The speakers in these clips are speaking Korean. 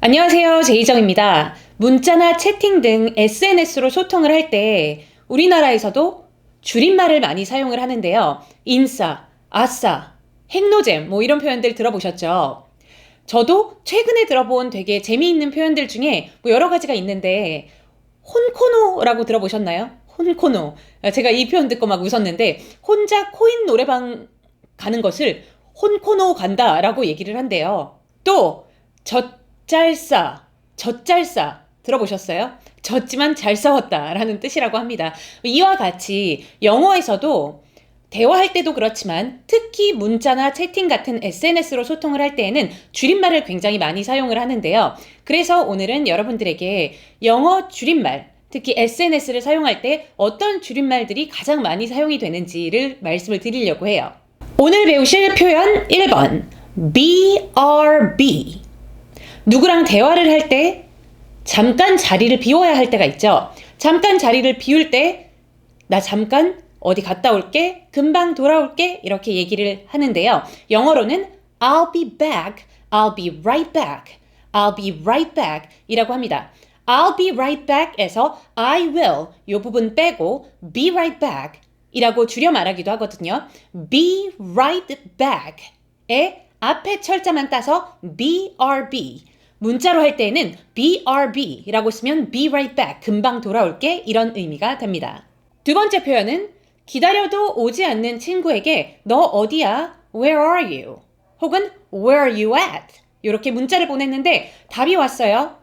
안녕하세요. 제이정입니다. 문자나 채팅 등 SNS로 소통을 할 때 우리나라에서도 줄임말을 많이 사용을 하는데요. 인싸, 아싸, 핵노잼 이런 표현들 들어보셨죠? 저도 최근에 들어본 되게 재미있는 표현들 중에 여러 가지가 있는데 혼코노라고 들어보셨나요? 혼코노. 제가 이 표현 듣고 막 웃었는데 혼자 코인 노래방 가는 것을 혼코노 간다라고 얘기를 한대요. 또 젖잘싸 들어보셨어요? 졌지만 잘 싸웠다라는 뜻이라고 합니다. 이와 같이 영어에서도 대화할 때도 그렇지만 특히 문자나 채팅 같은 SNS로 소통을 할 때에는 줄임말을 굉장히 많이 사용을 하는데요. 그래서 오늘은 여러분들에게 영어 줄임말, 특히 SNS를 사용할 때 어떤 줄임말들이 가장 많이 사용이 되는지를 말씀을 드리려고 해요. 오늘 배우실 표현 1번 BRB. 누구랑 대화를 할 때 잠깐 자리를 비워야 할 때가 있죠. 잠깐 자리를 비울 때 나 잠깐 어디 갔다 올게, 금방 돌아올게 이렇게 얘기를 하는데요. 영어로는 I'll be back, I'll be right back, I'll be right back 이라고 합니다. I'll be right back 에서 I will 이 부분 빼고 be right back 이라고 줄여 말하기도 하거든요. be right back 에 앞에 철자만 따서 BRB. 문자로 할 때는 BRB라고 쓰면 be right back, 금방 돌아올게 이런 의미가 됩니다. 두 번째 표현은 기다려도 오지 않는 친구에게 너 어디야? Where are you? 혹은 Where are you at? 이렇게 문자를 보냈는데 답이 왔어요.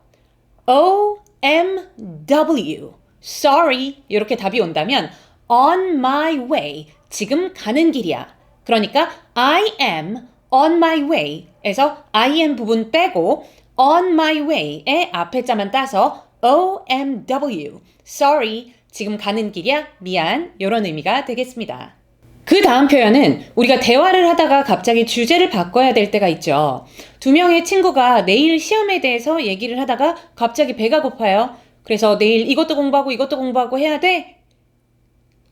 OMW. Sorry. 이렇게 답이 온다면 on my way. 지금 가는 길이야. 그러니까 I am on my way 에서 I am 부분 빼고 on my way의 앞에 자만 따서 OMW. Sorry. 지금 가는 길이야. 미안. 이런 의미가 되겠습니다. 그 다음 표현은 우리가 대화를 하다가 갑자기 주제를 바꿔야 될 때가 있죠. 두 명의 친구가 내일 시험에 대해서 얘기를 하다가 갑자기 배가 고파요. 그래서 내일 이것도 공부하고 해야 돼?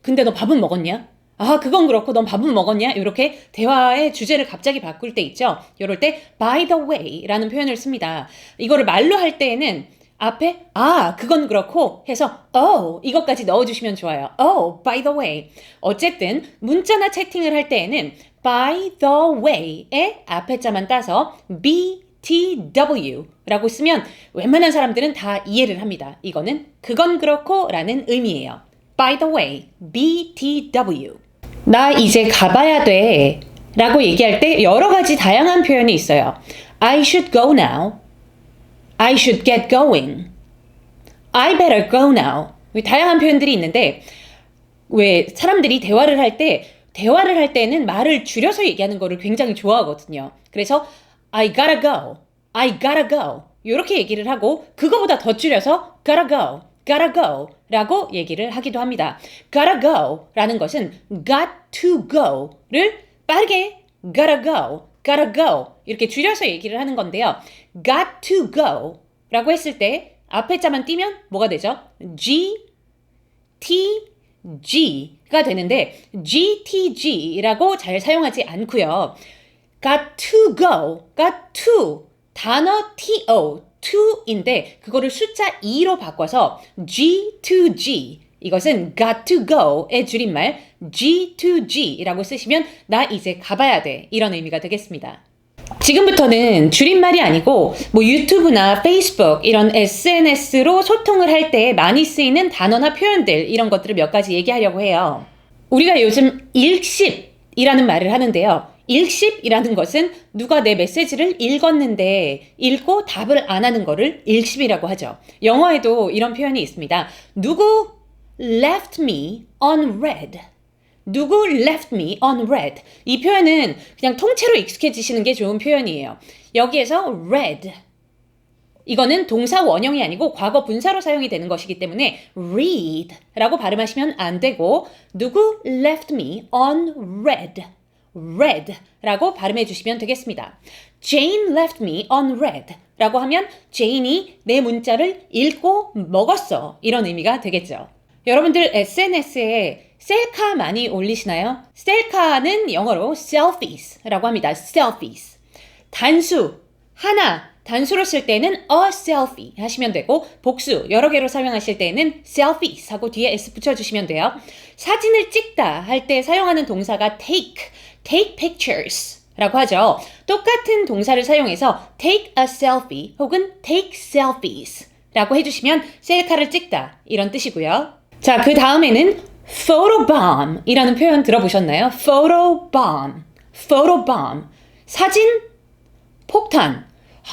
근데 너 밥은 먹었냐? 아, 그건 그렇고 넌 밥은 먹었냐? 이렇게 대화의 주제를 갑자기 바꿀 때 있죠. 이럴 때 by the way 라는 표현을 씁니다. 이거를 말로 할 때에는 앞에 그건 그렇고 해서 이것까지 넣어주시면 좋아요. by the way. 어쨌든 문자나 채팅을 할 때에는 by the way의 앞에 자만 따서 BTW라고 쓰면 웬만한 사람들은 다 이해를 합니다. 이거는 그건 그렇고 라는 의미예요. by the way, BTW. 나 이제 가봐야 돼 라고 얘기할 때 여러 가지 다양한 표현이 있어요. I should go now. I should get going. I better go now. 다양한 표현들이 있는데 왜 사람들이 대화를 할 때는 말을 줄여서 얘기하는 거를 굉장히 좋아하거든요. 그래서 I gotta go. I gotta go. 이렇게 얘기를 하고 그거보다 더 줄여서 gotta go. gotta go 라고 얘기를 하기도 합니다. gotta go 라는 것은 got to go를 빠르게 gotta go, gotta go 이렇게 줄여서 얘기를 하는 건데요. got to go 라고 했을 때 앞에 자만 띄면 뭐가 되죠? G, T, G가 되는데 GTG라고 잘 사용하지 않고요. got to go, got to 단어 TO to인데 그거를 숫자 2로 바꿔서 G2G 이것은 got to go의 줄임말 G2G라고 쓰시면 나 이제 가봐야 돼 이런 의미가 되겠습니다. 지금부터는 줄임말이 아니고 유튜브나 페이스북 이런 SNS로 소통을 할 때 많이 쓰이는 단어나 표현들 이런 것들을 몇 가지 얘기하려고 해요. 우리가 요즘 읽씹이라는 말을 하는데요. 읽씹이라는 것은 누가 내 메시지를 읽었는데 읽고 답을 안 하는 거를 읽씹이라고 하죠. 영어에도 이런 표현이 있습니다. 누구 left me unread. 누구 left me unread. 이 표현은 그냥 통째로 익숙해지시는 게 좋은 표현이에요. 여기에서 read. 이거는 동사 원형이 아니고 과거 분사로 사용이 되는 것이기 때문에 read 라고 발음하시면 안 되고 누구 left me unread. read 라고 발음해 주시면 되겠습니다. Jane left me unread 라고 하면 제인이 내 문자를 읽고 먹었어 이런 의미가 되겠죠. 여러분들 SNS에 셀카 많이 올리시나요? 셀카는 영어로 selfies 라고 합니다. selfies. 단수, 하나, 단수로 쓸 때는 a selfie 하시면 되고 복수 여러 개로 사용하실 때는 selfies 하고 뒤에 s 붙여주시면 돼요. 사진을 찍다 할 때 사용하는 동사가 take pictures 라고 하죠. 똑같은 동사를 사용해서 take a selfie 혹은 take selfies 라고 해주시면 셀카를 찍다 이런 뜻이고요. 자, 그 다음에는 photobomb 이라는 표현 들어보셨나요? photobomb 사진 폭탄.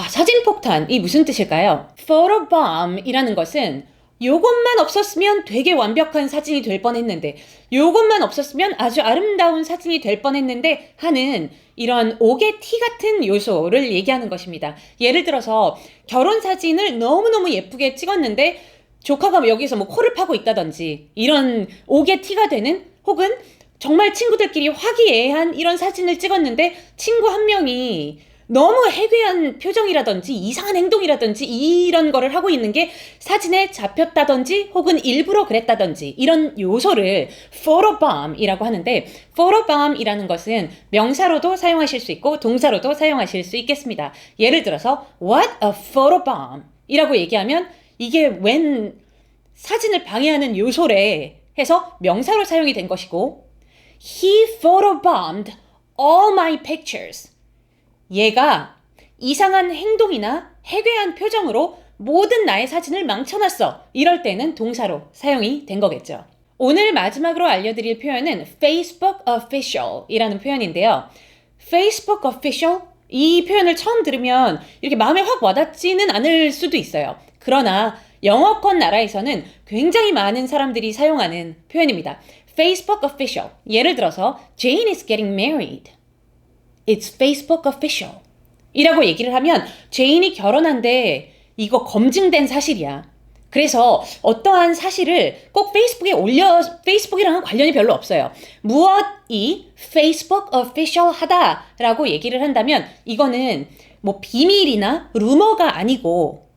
사진 폭탄이 무슨 뜻일까요? photobomb 이라는 것은 요것만 없었으면 되게 완벽한 사진이 될 뻔했는데 요것만 없었으면 아주 아름다운 사진이 될 뻔했는데 하는 이런 옥의 티 같은 요소를 얘기하는 것입니다. 예를 들어서 결혼 사진을 너무너무 예쁘게 찍었는데 조카가 여기서 뭐 코를 파고 있다든지 이런 옥의 티가 되는 혹은 정말 친구들끼리 화기애애한 이런 사진을 찍었는데 친구 한 명이 너무 해괴한 표정이라든지 이상한 행동이라든지 이런 거를 하고 있는 게 사진에 잡혔다든지 혹은 일부러 그랬다든지 이런 요소를 photobomb이라고 하는데 photobomb이라는 것은 명사로도 사용하실 수 있고 동사로도 사용하실 수 있겠습니다. 예를 들어서 what a photobomb 이라고 얘기하면 이게 웬 사진을 방해하는 요소래 해서 명사로 사용이 된 것이고 he photobombed all my pictures 얘가 이상한 행동이나 해괴한 표정으로 모든 나의 사진을 망쳐놨어. 이럴 때는 동사로 사용이 된 거겠죠. 오늘 마지막으로 알려드릴 표현은 Facebook official 이라는 표현인데요. Facebook official? 이 표현을 처음 들으면 이렇게 마음에 확 와닿지는 않을 수도 있어요. 그러나 영어권 나라에서는 굉장히 많은 사람들이 사용하는 표현입니다. Facebook official. 예를 들어서 Jane is getting married. It's Facebook official 이라고 얘기를 하면 제인이 결혼한데 이거 검증된 사실이야. 그래서 어떠한 사실을 꼭 페이스북에 페이스북이랑은 관련이 별로 없어요. 무엇이 Facebook official 하다라고 얘기를 한다면 이거는 뭐 비밀이나 루머가 아니고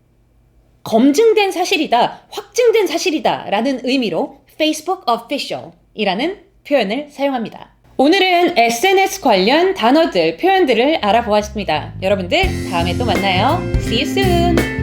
검증된 사실이다, 확증된 사실이다 라는 의미로 Facebook official 이라는 표현을 사용합니다. 오늘은 SNS 관련 단어들, 표현들을 알아보았습니다. 여러분들 다음에 또 만나요. See you soon!